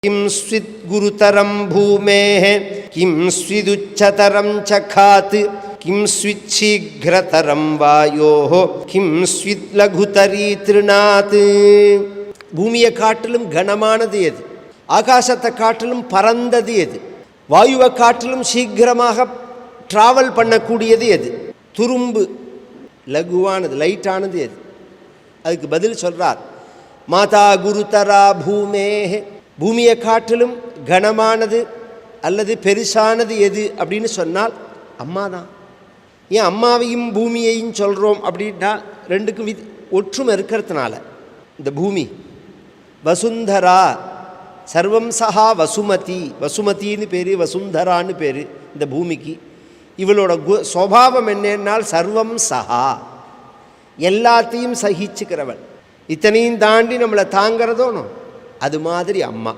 கிம் ஸ்வித் குருதரம் பூமேஹ கிம் ஸ்விதுச்சதரம் சகாத் கிம் ஸ்வித் சீக்ரதரம் வாயோஹ கிம் ஸ்வித் லகுதரி திருநாத். பூமியை காட்டிலும் கனமானது எது? ஆகாசத்தை காட்டிலும் பறந்தது எது? வாயுவை காட்டிலும் சீக்கிரமாக டிராவல் பண்ணக்கூடியது எது? துரும்பு லகுவானது லைட்டானது எது? அதுக்கு பதில் சொல்றார், மாதா குருதரா பூமேஹ. பூமியை காட்டிலும் கனமானது அல்லது பெருசானது எது அப்படின்னு சொன்னால் அம்மா தான். ஏன் அம்மாவையும் பூமியையும் சொல்கிறோம் அப்படின்னா ரெண்டுக்கும் ஒற்றுமை இருக்கிறதுனால. இந்த பூமி வசுந்தரா, சர்வம் சஹா வசுமதி, வசுமதின்னு பேர், வசுந்தரான்னு பேர் இந்த பூமிக்கு. இவளோட சுவாவம் என்னன்னால் சர்வம் சஹா, எல்லாத்தையும் சகிச்சுக்கிறவள். இத்தனையும் தாண்டி நம்மளை தாங்கிறதோனும் அது மாதிரி அம்மா.